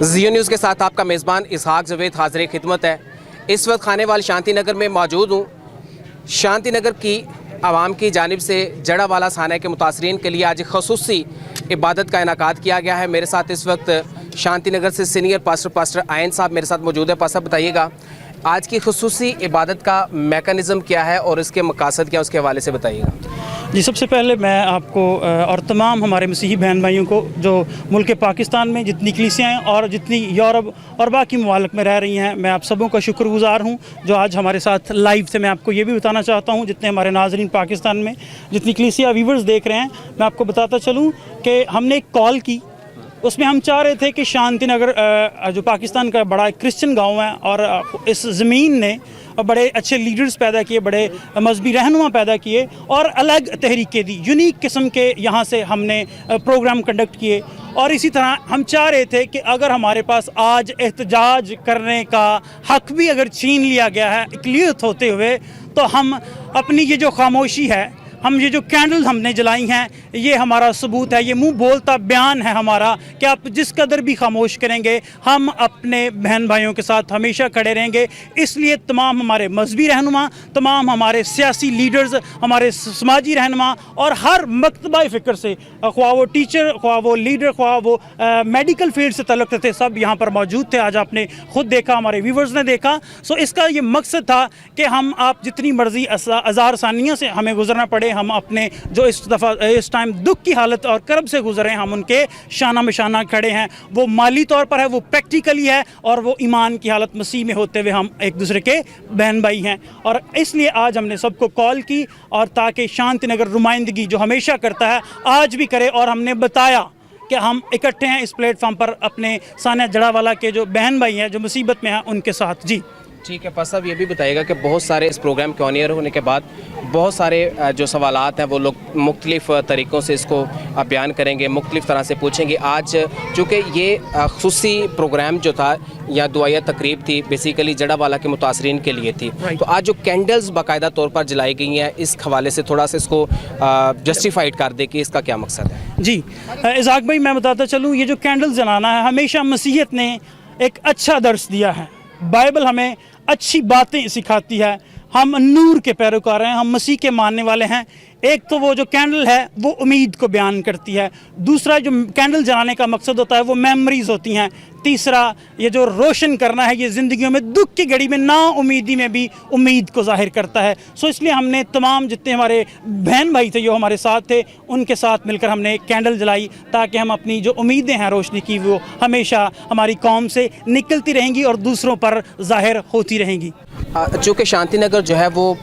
जियो news के साथ आपका मेज़बान इसहाक जवेद हाज़िर खिदमत है। इस वक्त खानेवाल शांति नगर में मौजूद हूँ। शांति नगर की आवाम की जानिब से जड़ावाला थाना के मुतासरीन के लिए आज खसूसी इबादत का इनाकाद किया गया है। मेरे साथ इस वक्त शांति नगर से सीनियर पास्टर आयन साहब मेरे साथ मौजूद है। पास्टर बताइएगा आज की खसूसी इबादत का मेकनिज़म क्या है और इसके मकासद क्या, उसके हवाले से बताइएगा। जी, सबसे पहले मैं आपको और तमाम हमारे मसीही बहन भाइयों को जो मुल्क पाकिस्तान में जितनी कलीसियाँ और जितनी यूरोप और बाकी ममालिक में रह रही हैं, मैं आप सबों का शुक्रगुज़ार हूँ जो आज हमारे साथ लाइव थे। मैं आपको ये भी बताना चाहता हूँ जितने हमारे नाज़रीन पाकिस्तान में जितनी कलीसिया व्यूवर्स देख रहे हैं, मैं आपको बताता चलूँ कि हमने एक कॉल की, उसमें हम चाह रहे थे कि शांति नगर जो पाकिस्तान का बड़ा क्रिश्चियन गांव है और इस ज़मीन ने बड़े अच्छे लीडर्स पैदा किए, बड़े मजहबी रहनुमा पैदा किए और अलग तहरीकें दी, यूनिक किस्म के यहाँ से हमने प्रोग्राम कंडक्ट किए। और इसी तरह हम चाह रहे थे कि अगर हमारे पास आज एहतजाज करने का हक भी अगर छीन लिया गया है इकलियत होते हुए, तो हम अपनी ये जो खामोशी है, हम ये जो कैंडल हमने जलाई हैं, ये हमारा सबूत है, ये मुंह बोलता बयान है हमारा कि आप जिस कदर भी खामोश करेंगे हम अपने बहन भाइयों के साथ हमेशा खड़े रहेंगे। इसलिए तमाम हमारे मजहबी रहनुमा, तमाम हमारे सियासी लीडर्स, हमारे समाजी रहनुमा और हर मकतबा फ़िक्र से, ख्वाह वो टीचर, ख्वाह वो लीडर, ख्वाह वो मेडिकल फील्ड से तल्लुक़ थे, सब यहाँ पर मौजूद थे। आज आपने ख़ुद देखा, हमारे व्यूवर्स ने देखा। सो इसका ये मकसद था कि हम आप जितनी मर्ज़ी अज़ार सानियों से हमें गुजरना पड़े, हम अपने जो इस दफ़ा इस टाइम दुख की हालत और करब से गुजरे हैं, हम उनके शाना बशाना खड़े हैं। वो माली तौर पर है, वो प्रैक्टिकली है और वो ईमान की हालत मसीह में होते हुए हम एक दूसरे के बहन भाई हैं। और इसलिए आज हमने सबको कॉल की और ताकि शांति नगर नुमाइंदगी जो हमेशा करता है आज भी करे। और हमने बताया कि हम इकट्ठे हैं इस प्लेटफॉर्म पर अपने सानिया जड़ावाला के जो बहन भाई हैं जो मुसीबत में हैं उनके साथ। जी ठीक है। पास साहब ये भी बताइएगा कि बहुत सारे इस प्रोग्राम के ऑन एयर होने के बाद बहुत सारे जो सवालात हैं वो लोग मुख्तलिफ तरीक़ों से इसको बयान करेंगे, मुख्तलिफ तरह से पूछेंगे। आज चूँकि ये खुसूसी प्रोग्राम जो था या दुआया तकरीब थी बेसिकली जड़ावाला के मुतासरीन के लिए थी, तो आज जो कैंडल्स बाकायदा तौर पर जलाई गई हैं, इस हवाले से थोड़ा सा इसको जस्टिफाइड कर दे कि इसका क्या मकसद है। जी इज़ाक भाई, मैं बताता चलूँ, ये जो कैंडल्स जलाना है हमेशा मसीहत ने एक अच्छा दर्स दिया है। बाइबल हमें अच्छी बातें सिखाती है। हम नूर के पैरोकार हैं, हम मसीह के मानने वाले हैं। एक तो वो जो कैंडल है वो उम्मीद को बयान करती है, दूसरा जो कैंडल जलाने का मकसद होता है वो मेमोरीज़ होती हैं, तीसरा ये जो रोशन करना है ये ज़िंदगियों में दुख की घड़ी में ना उम्मीदी में भी उम्मीद को जाहिर करता है। सो इसलिए हमने तमाम जितने हमारे बहन भाई थे जो हमारे साथ थे उनके साथ मिलकर हमने कैंडल जलाई ताकि हम अपनी जो उम्मीदें हैं रोशनी की वो हमेशा हमारी कौम से निकलती रहेंगी और दूसरों पर जाहिर होती रहेंगी। चूँकि शांति नगर जो है वो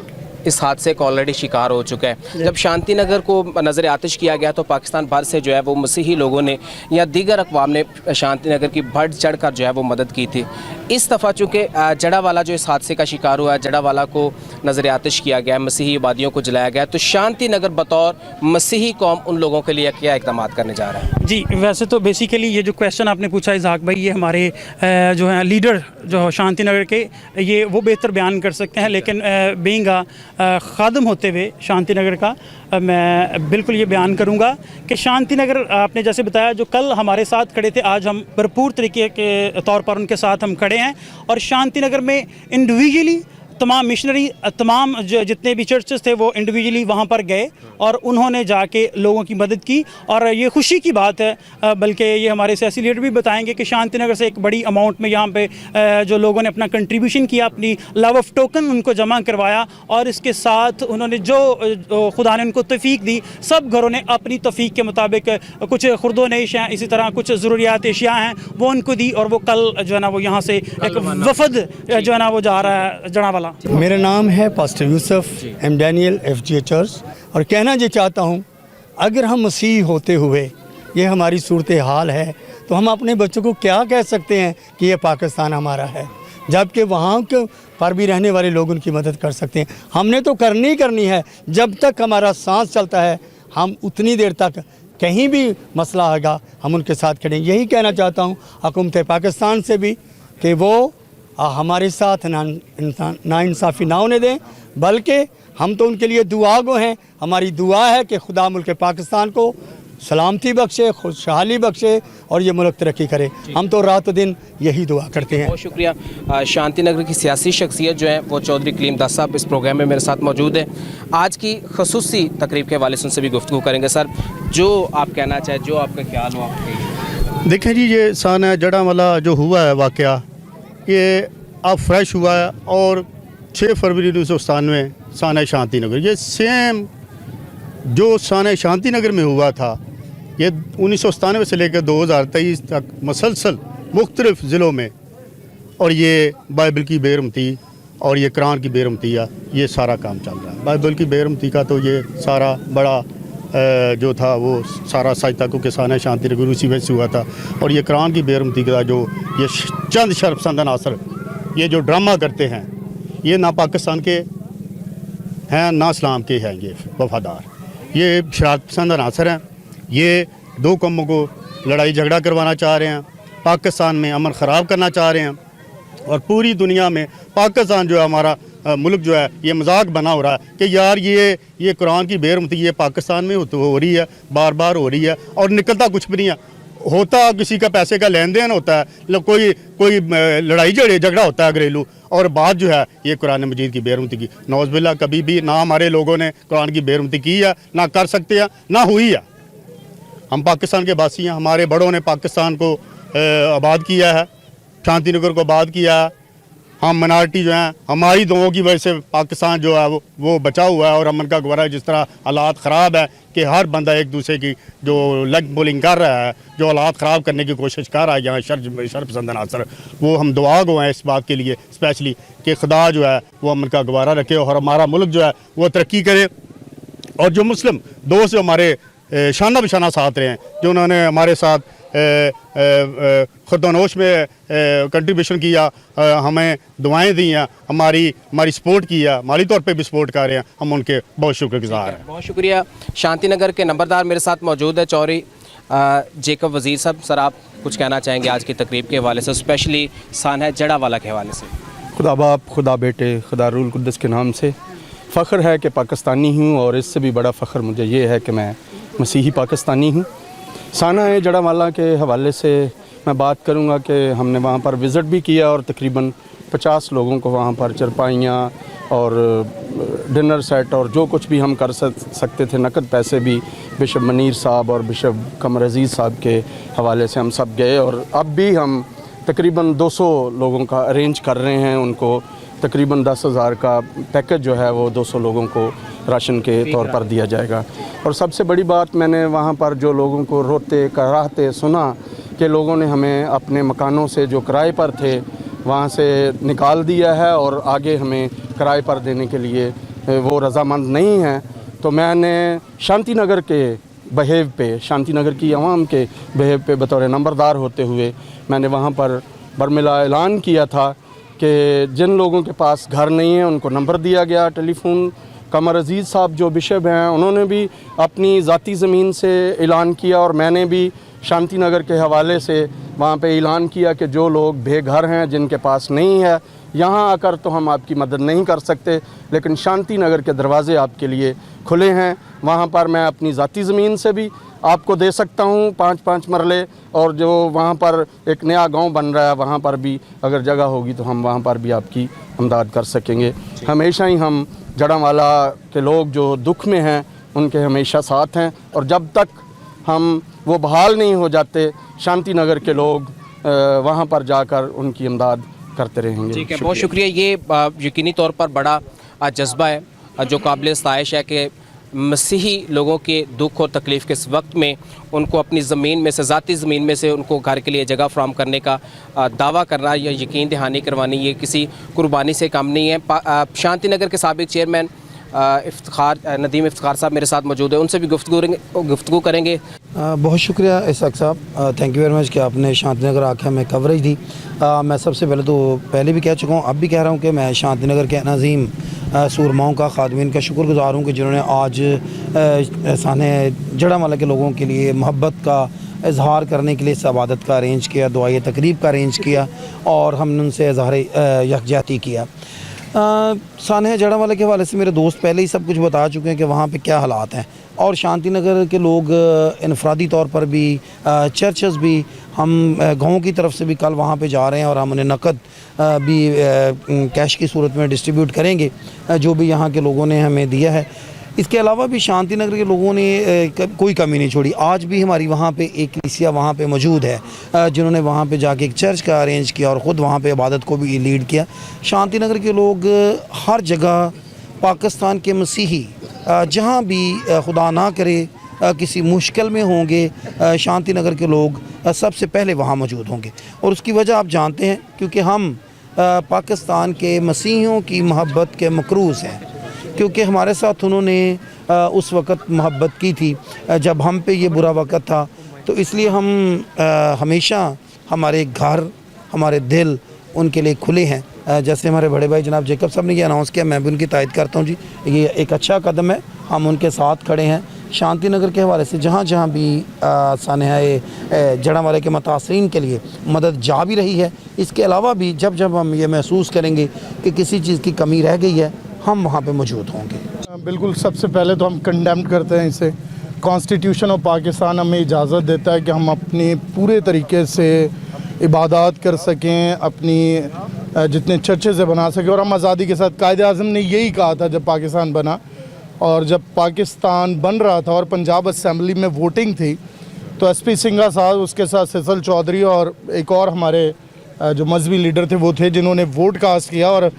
इस हादसे का ऑलरेडी शिकार हो चुका है। जब शांति नगर को नज़र आतिश किया गया तो पाकिस्तान भर से जो है वो मसीही लोगों ने या दीगर अक़वाम ने शांति नगर की बढ़ चढ़ कर जो है वो मदद की थी। इस दफ़ा चूँकि जड़ावाला जो इस हादसे का शिकार हुआ है, जड़ावाला को नज़र आतिश किया गया, मसीही आबादियों को जलाया गया, तो शांति नगर बतौर मसीही कौम उन लोगों के लिए क्या इक़दाम करने जा रहा है। जी वैसे तो बेसिकली ये जो क्वेश्चन आपने पूछा इज़ाक भाई, ये हमारे जो हैं लीडर जो शांति नगर के ये वो बेहतर बयान कर सकते हैं, लेकिन बीइंग खादम होते हुए शांति नगर का मैं बिल्कुल ये बयान करूँगा कि शांति नगर आपने जैसे बताया जो कल हमारे साथ खड़े थे, आज हम भरपूर तरीके के तौर पर उनके साथ हम खड़े हैं। और शांति नगर में इंडिविजुअली तमाम मिशनरी, तमाम जितने भी चर्चेस थे वो इंडिविजुअली वहाँ पर गए और उन्होंने जाके लोगों की मदद की। और ये खुशी की बात है, बल्कि ये हमारे सियासी लीडर भी बताएंगे कि शांति नगर से एक बड़ी अमाउंट में यहाँ पे जो लोगों ने अपना कंट्रीब्यूशन किया, अपनी लव ऑफ टोकन उनको जमा करवाया और इसके साथ उन्होंने जो खुदा ने उनको तौफीक दी, सब घरों ने अपनी तौफीक के मुताबिक कुछ खुर्दो नेश हैं, इसी तरह कुछ ज़रूरियात अशिया हैं वो उनको दी। और वो कल जो है ना वो यहाँ से एक वफद जो है ना वो जा रहा है जड़ावाला। मेरा नाम है pastor Yusuf M Daniel FGA church, और कहना ये चाहता हूँ अगर हम मसीह होते हुए ये हमारी सूरत हाल है तो हम अपने बच्चों को क्या कह सकते हैं कि ये पाकिस्तान हमारा है, जबकि वहाँ के पर भी रहने वाले लोग उनकी मदद कर सकते हैं। हमने तो करनी है, जब तक हमारा सांस चलता है हम उतनी देर तक कहीं भी मसला आएगा हम उनके साथ खड़े। यही कहना चाहता हूँ हुकूमत पाकिस्तान से भी कि वो हमारे साथ नाइंसाफ़ी ना होने दें, बल्कि हम तो उनके लिए दुआ गो हैं। हमारी दुआ है कि खुदा मुल्क पाकिस्तान को सलामती बख्शे, खुशहाली बख्शे और ये मुल्क तरक्की करे। हम तो रात दिन यही दुआ करते हैं। बहुत शुक्रिया। शांति नगर की सियासी शख्सियत जो है वो चौधरी कलीम दास साहब इस प्रोग्राम में मेरे साथ मौजूद है। आज की खसूसी तकरीब के हवाले से उनसे भी गुफ्तगू करेंगे। सर, जो आप कहना चाहें, जो आपका ख्याल हो, आप देखें जी, ये साना जड़ा वाला जो हुआ है वाक़या, ये अब फ्रेश हुआ है और 6 फरवरी 1997 साना शांति नगर, ये सेम जो साना शांति नगर में हुआ था, ये 1997 से लेकर 2023 तक मसलसल मुख्तलिफ ज़िलों में, और ये बाइबल की बेरहमती और ये कुरान की बेरहमती, ये सारा काम चल रहा है। बाइबल की बेरहमती का तो ये सारा बड़ा जो था वो सारा साइता को किसान शांति नगर उसी वजह से हुआ था। और ये कुरान की बेरहमती का जो ये चंद शर्पसंद अनासर ये जो ड्रामा करते हैं, ये ना पाकिस्तान के हैं ना इस्लाम के हैं, ये वफादार, ये शरारत पसंद अनासर हैं। ये दो कौमों को लड़ाई झगड़ा करवाना चाह रहे हैं, पाकिस्तान में अमन ख़राब करना चाह रहे हैं, और पूरी दुनिया में पाकिस्तान जो है हमारा मुल्क जो है ये मजाक बना हो रहा है कि यार ये कुरान की बेरहमती ये पाकिस्तान में हो रही है, बार बार हो रही है और निकलता कुछ भी नहीं है। होता किसी का पैसे का लेन देन होता है, कोई लड़ाई झगड़ा होता है घरेलू, और बात जो है ये कुरान मजीद की बेरहमती की। नौज़बिल्लाह कभी भी ना हमारे लोगों ने कुरान की बेरहमती की है, ना कर सकते हैं, ना हुई है। हम पाकिस्तान के वासी हैं, हमारे बड़ों ने पाकिस्तान को आबाद किया है, शांति नगर को आबाद किया है। हम मिनारिटी जो हैं, हमारी दुआओं की वजह से पाकिस्तान जो है वो बचा हुआ है और अमन का गवारा है। जिस तरह हालात ख़राब है कि हर बंदा एक दूसरे की जो लेग पुलिंग कर रहा है, जो हालात ख़राब करने की कोशिश कर रहा है यहाँ शर पसंद अनासर, वो हम दुआ गो हैं इस बात के लिए स्पेशली कि खुदा जो है वो अमन का गवारा रखे और हमारा मुल्क जो है वो तरक्की करे। और जो मुस्लिम दोस्त जो हमारे शाना बशाना साथ रहे हैं, जो उन्होंने हमारे साथ खुदनोश में कंट्रीब्यूशन किया, हमें दुआएं दी हैं, हमारी सपोर्ट किया, माली तौर पे भी सपोर्ट कर रहे हैं, हम उनके बहुत शुक्रगुजार हैं। बहुत शुक्रिया। शांति नगर के नंबरदार मेरे साथ मौजूद है, चौधरी जेकब वज़ीर साहब। सर, आप कुछ कहना चाहेंगे आज की तकरीब के हवाले से, स्पेशली साना जड़ा वाला के हवाले से? खुदा बाप, खुदा बेटे, खुदा रूल कुद्दस के नाम से फ़ख्र है कि पाकिस्तानी हूँ, और इससे भी बड़ा फ़ख्र मुझे ये है कि मैं मसीही पाकिस्तानी हूँ। साना जड़ा वाला के हवाले से मैं बात करूँगा कि हमने वहाँ पर विज़िट भी किया और तकरीबन 50 लोगों को वहाँ पर चरपाइयाँ और डिनर सेट और जो कुछ भी हम कर सकते थे, नकद पैसे भी बिशप मनीर साहब और बिशप कमर अजीज़ साहब के हवाले से हम सब गए, और अब भी हम तकरीबन 200 लोगों का अरेंज कर रहे हैं। उनको तकरीबन 10,000 का पैकेज जो है वो 200 लोगों को राशन के तौर पर दिया जाएगा। और सबसे बड़ी बात, मैंने वहाँ पर जो लोगों को रोते कराहते सुना कि लोगों ने हमें अपने मकानों से जो किराए पर थे वहाँ से निकाल दिया है और आगे हमें किराए पर देने के लिए वो रज़ामंद नहीं हैं। तो मैंने शांति नगर के बहेव पे, शांति नगर की आवाम के बहेव पे बतौर नंबरदार होते हुए मैंने वहाँ पर बरमिला ऐलान किया था कि जिन लोगों के पास घर नहीं है उनको नंबर दिया गया टेलीफोन। कमर अजीज़ साहब जो बिशप हैं उन्होंने भी अपनी ज़ाती ज़मीन से ऐलान किया, और मैंने भी शांति नगर के हवाले से वहाँ पे ऐलान किया कि जो लोग बेघर हैं, जिनके पास नहीं है, यहाँ आकर तो हम आपकी मदद नहीं कर सकते, लेकिन शांति नगर के दरवाज़े आपके लिए खुले हैं। वहाँ पर मैं अपनी ज़ाती ज़मीन से भी आपको दे सकता हूँ 5-5 मरले, और जो वहाँ पर एक नया गांव बन रहा है वहाँ पर भी अगर जगह होगी तो हम वहाँ पर भी आपकी इमदाद कर सकेंगे। हमेशा ही हम जड़ावाला के लोग जो दुख में हैं उनके हमेशा साथ हैं, और जब तक हम वो बहाल नहीं हो जाते, शांति नगर के लोग वहाँ पर जाकर उनकी इमदाद करते रहेंगे। ठीक है, बहुत शुक्रिया। ये यकीनी तौर पर बड़ा जज्बा है जो काबिल सताइश है कि मसीही लोगों के दुख और तकलीफ़ के इस वक्त में उनको अपनी ज़मीन में से, ज़ाती ज़मीन में से उनको घर के लिए जगह फ्राहम करने का दावा करना या यकीन दहानी करवानी, ये किसी कुर्बानी से कम नहीं है। शांति नगर के साबिक चेयरमैन नदीम इफ्तिखार साहब मेरे साथ मौजूद है, उनसे भी गुफ्तगू करेंगे। बहुत शुक्रिया इसहाक साहब, थैंक यू वेरी मच कि आपने शांति नगर आके हमें कवरेज दी। मैं सबसे पहले भी कह चुका हूँ, अब भी कह रहा हूँ कि मैं शांति नगर के नज़ीम सूरमाओं का, खादमीन का शुक्रगुजार हूँ कि जिन्होंने आज साने जड़ावाला के लोगों के लिए मोहब्बत का इजहार करने के लिए इस इबादत का अरेंज किया, दुआए तकरीब का अरेंज किया, और हमने उनसे इजहार यकजहती किया। साने जड़ावाला के हवाले से मेरे दोस्त पहले ही सब कुछ बता चुके हैं कि वहाँ पे क्या हालात हैं। और शांति नगर के लोग इनफरादी तौर पर भी चर्चेस भी हम गाँव की तरफ से भी कल वहाँ पे जा रहे हैं और हम उन्हें नकद भी कैश की सूरत में डिस्ट्रीब्यूट करेंगे जो भी यहाँ के लोगों ने हमें दिया है। इसके अलावा भी शांति नगर के लोगों ने कोई कमी नहीं छोड़ी। आज भी हमारी वहाँ पे एक कलीसिया वहाँ पे मौजूद है जिन्होंने वहाँ पे जाके एक चर्च का अरेंज किया और ख़ुद वहाँ पे इबादत को भी लीड किया। शांति नगर के लोग हर जगह पाकिस्तान के मसीही जहाँ भी खुदा ना करे किसी मुश्किल में होंगे शांति नगर के लोग सबसे पहले वहाँ मौजूद होंगे। और उसकी वजह आप जानते हैं क्योंकि हम पाकिस्तान के मसीहियों की मोहब्बत के मकरूज़ हैं, क्योंकि हमारे साथ उन्होंने उस वक़्त मोहब्बत की थी जब हम पे ये बुरा वक़्त था। तो इसलिए हम हमेशा हमारे घर हमारे दिल उनके लिए खुले हैं। जैसे हमारे बड़े भाई जनाब जेकब साहब ने ये अनाउंस किया, मैं भी उनकी तायद करता हूँ जी, ये एक अच्छा कदम है, हम उनके साथ खड़े हैं। शांति नगर के हवाले से जहाँ जहाँ भी सानहाए जड़ांवाले के मुतासरीन के लिए मदद जा भी रही है, इसके अलावा भी जब जब हम ये महसूस करेंगे कि किसी चीज़ की कमी रह गई है हम वहाँ पे मौजूद होंगे। बिल्कुल, सबसे पहले तो हम कंडेम करते हैं इसे। कॉन्स्टिट्यूशन ऑफ पाकिस्तान हमें इजाज़त देता है कि हम अपने पूरे तरीके से इबादत कर सकें, अपनी जितने चर्चेज़ बना सकें, और हम आज़ादी के साथ। कायदे आज़म ने यही कहा था जब पाकिस्तान बना, और जब पाकिस्तान बन रहा था और पंजाब असम्बली में वोटिंग थी तो SP सिंघा साहब, उसके साथ सैसल चौधरी और एक और हमारे जो मजहबी लीडर थे वो थे जिन्होंने वोट कास्ट किया, और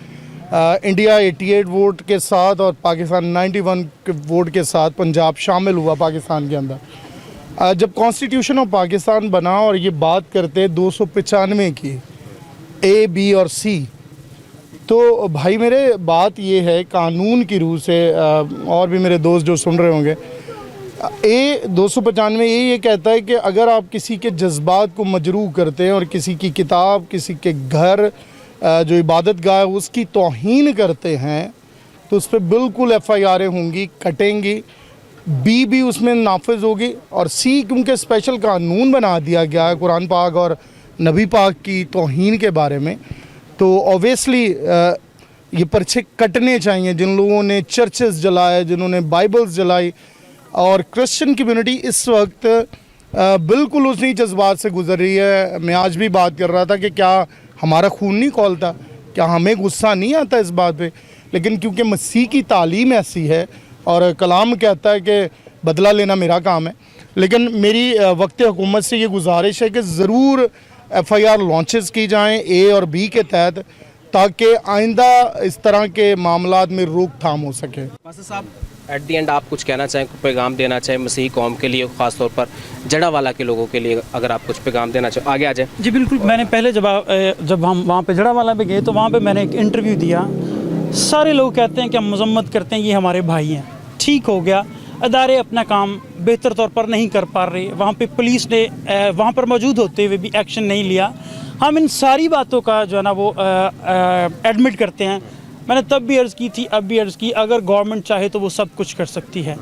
इंडिया 88 वोट के साथ और पाकिस्तान 91 के वोट के साथ पंजाब शामिल हुआ पाकिस्तान के अंदर। जब कॉन्स्टिट्यूशन ऑफ पाकिस्तान बना और ये बात करते 295 की A, B और C, तो भाई मेरे बात ये है कानून की रूह से, और भी मेरे दोस्त जो सुन रहे होंगे, A 295 ये कहता है कि अगर आप किसी के जज्बात को मजरूह करते हैं और किसी की किताब, किसी के घर जो इबादत गाह है उसकी तौहीन करते हैं तो उस पर बिल्कुल FIR होंगी, कटेंगी। B भी उसमें नाफिज होगी, और C क्योंकि स्पेशल कानून बना दिया गया है कुरान पाक और नबी पाक की तौहीन के बारे में, तो ऑब्वियसली ये पर्चे कटने चाहिए। जिन लोगों ने चर्चेस जलाए, जिन्होंने बाइबल्स जलाई, और क्रिश्चियन कम्युनिटी इस वक्त बिल्कुल उसी जज्बात से गुजर रही है। मैं आज भी बात कर रहा था कि क्या हमारा खून नहीं खौलता, क्या हमें गुस्सा नहीं आता इस बात पे, लेकिन क्योंकि मसीह की तालीम ऐसी है और कलाम कहता है कि बदला लेना मेरा काम है। लेकिन मेरी वक्त हुकूमत से ये गुजारिश है कि ज़रूर FIR लॉन्चेस की जाएं A और B के तहत, ताकि आइंदा इस तरह के मामलात में रोकथाम हो सके। पास्टर साहब, एट दी एंड आप कुछ कहना चाहें, पैगाम देना चाहें मसीही कौम के लिए, ख़ास तौर पर जड़ावाला के लोगों के लिए, अगर आप कुछ पैगाम देना चाहें, आगे आ जाए। जी बिल्कुल, मैंने पहले जब हम वहाँ पे जड़ावाला पे गए तो वहाँ पे मैंने एक इंटरव्यू दिया। सारे लोग कहते हैं कि हम मजम्मत करते हैं, ये हमारे भाई हैं, ठीक हो गया, अदारे अपना काम बेहतर तौर पर नहीं कर पा रहे, वहाँ पे पुलिस ने वहाँ पर मौजूद होते हुए भी एक्शन नहीं लिया। हम इन सारी बातों का जो है ना वो एडमिट करते हैं। मैंने तब भी अर्ज़ की थी, अब भी अर्ज़ की, अगर गवर्नमेंट चाहे तो वो सब कुछ कर सकती है।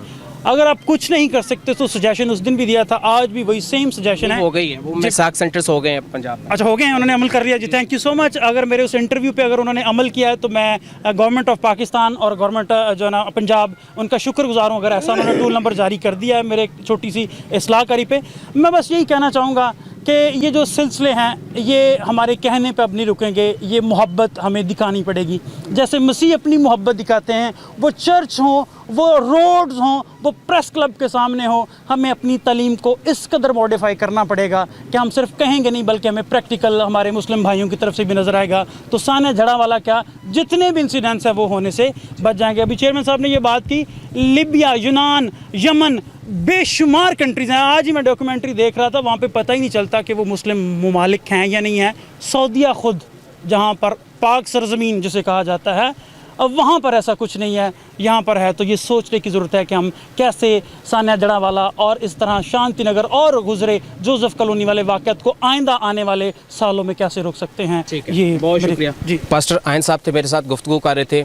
अगर आप कुछ नहीं कर सकते तो सजेशन उस दिन भी दिया था, आज भी वही सेम सजेशन है। हो गई है वो, मिसाक सेंटर्स हो गए हैं पंजाब में। अच्छा, हो गए हैं, उन्होंने अमल कर लिया जी, थैंक यू सो मच। अगर मेरे उस इंटरव्यू पे अगर उन्होंने अमल किया है तो मैं गवर्नमेंट ऑफ पाकिस्तान और गवर्नमेंट जो है ना पंजाब, उनका शुक्रगुजार हूँ। अगर ऐसा उन्होंने टूल नंबर जारी कर दिया है मेरे एक छोटी सी इस्लाहकारी पे, मैं बस यही कहना चाहूँगा कि ये जो सिलसिले हैं ये हमारे कहने पे अब नहीं रुकेंगे, ये मोहब्बत हमें दिखानी पड़ेगी। जैसे मसीह अपनी मोहब्बत दिखाते हैं, वो चर्च हो, वो रोड्स हों, वो प्रेस क्लब के सामने हो, हमें अपनी तालीम को इस कदर मॉडिफाई करना पड़ेगा कि हम सिर्फ कहेंगे नहीं बल्कि हमें प्रैक्टिकल हमारे मुस्लिम भाइयों की तरफ से भी नज़र आएगा। तो साने जड़ावाला क्या, जितने भी इंसिडेंट्स हैं वो होने से बच जाएंगे। अभी चेयरमैन साहब ने ये बात की, लीबिया, यूनान, यमन, बेशुमार कंट्रीज़ हैं। आज ही मैं डॉक्यूमेंट्री देख रहा था, वहाँ पे पता ही नहीं चलता कि वो मुस्लिम ममालिक हैं या नहीं हैं। सऊदीया ख़ुद, जहाँ पर पाक सरजमीन जिसे कहा जाता है, अब वहाँ पर ऐसा कुछ नहीं है, यहाँ पर है। तो ये सोचने की ज़रूरत है कि हम कैसे सानिया जड़ावाला और इस तरह शांति नगर और गुजरे जोसेफ कॉलोनी वाले वाक़यात को आइंदा आने वाले सालों में कैसे रोक सकते हैं। ठीक है, ये बहुत शुक्रिया जी। पास्टर आयन साहब थे मेरे साथ, गुफ्तगू कर रहे थे।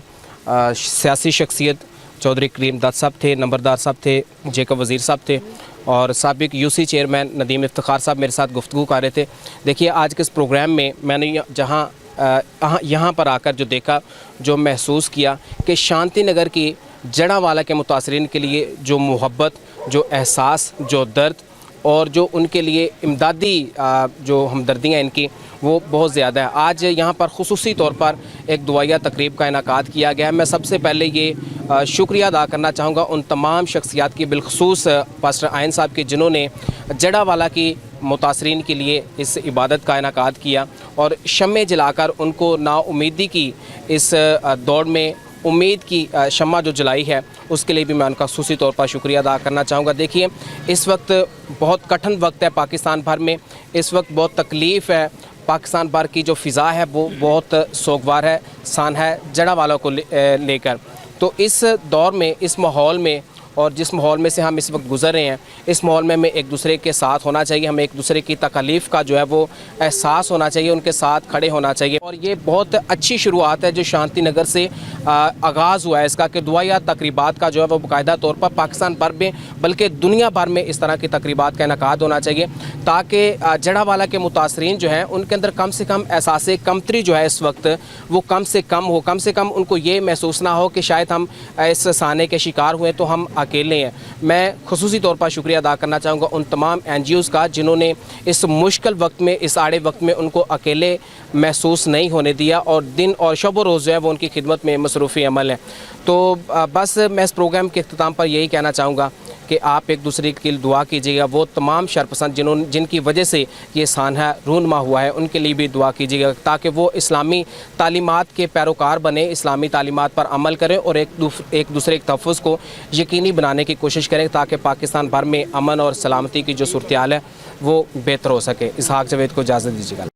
सियासी शख्सियत चौधरी करीम दत्त साहब थे, नंबरदार साहब थे, जेकब वज़ीर साहब थे, और साबिक UC चेयरमैन नदीम इफ्तिखार साहब मेरे साथ गुफ्तगू कर रहे थे। देखिए, आज के इस प्रोग्राम में मैंने यहाँ पर आकर जो देखा, जो महसूस किया कि शांति नगर की जड़ावाला के मुतासरीन के लिए जो मोहब्बत, जो एहसास, जो दर्द और जो उनके लिए इमदादी जो हमदर्दियाँ इनकी वो बहुत ज़्यादा है। आज यहाँ पर खुसूसी तौर पर एक दुआया तकरीब का इनाकाद किया गया है। मैं सबसे पहले ये शुक्रिया अदा करना चाहूँगा उन तमाम शख्सियात की, बिलखसूस पास्टर आयन साहब की, जिन्होंने जड़ावाला की मुतासरीन के लिए इस इबादत का इनाकाद किया और शम्मे जलाकर उनको नाउमीदी की इस दौड़ में उम्मीद की शम्मा जो जलाई है उसके लिए भी मैं उनका खुसूसी तौर पर शुक्रिया अदा करना चाहूँगा। देखिए, इस वक्त बहुत कठिन वक्त है पाकिस्तान भर में, इस वक्त बहुत तकलीफ़ है। पाकिस्तान भर की जो फ़िज़ा है वो बहुत सोगवार है, सान है जड़ावाला को लेकर। तो इस दौर में, इस माहौल में और जिस माहौल में से हम इस वक्त गुज़र रहे हैं, इस माहौल में हमें एक दूसरे के साथ होना चाहिए, हमें एक दूसरे की तकलीफ़ का जो है वो एहसास होना चाहिए, उनके साथ खड़े होना चाहिए। और ये बहुत अच्छी शुरुआत है जो शांति नगर से आगाज़ हुआ है इसका, कि दुआया तकरीबात का जो है वो बाकायदा तौर पर पाकिस्तान भर में बल्कि दुनिया भर में इस तरह की तकरीबात का इनेकाद होना चाहिए, ताकि जड़ावाला के मुतासरीन जो हैं उनके अंदर कम से कम एहसास कमतरी जो है इस वक्त वो कम से कम हो, कम से कम उनको ये महसूस ना हो कि शायद हम इस साने के शिकार हुए तो हम अकेले हैं। मैं खुसूसी तौर पर शुक्रिया अदा करना चाहूँगा उन तमाम NGOs का जिन्होंने इस मुश्किल वक्त में, इस आड़े वक्त में उनको अकेले महसूस नहीं होने दिया और दिन और शब व रोज़ जो है वो उनकी खिदमत में मसरूफ़ी अमल है। तो बस मैं इस प्रोग्राम के अख्ताम पर यही कहना चाहूँगा कि आप एक दूसरे की दुआ कीजिएगा। वो तमाम शरपसंद जिनकी वजह से ये सानहा रूनमा हुआ है उनके लिए भी दुआ कीजिएगा, ताकि वो इस्लामी तालीमात के पैरोकार बने, इस्लामी तालीमात पर अमल करें और एक दूसरे के तहफ़्फ़ुज़ को यकीनी बनाने की कोशिश करें, ताकि पाकिस्तान भर में अमन और सलामती की जो सूरत हाल है वो बेहतर हो सके। इसहाक जावेद को इजाज़त दीजिएगा।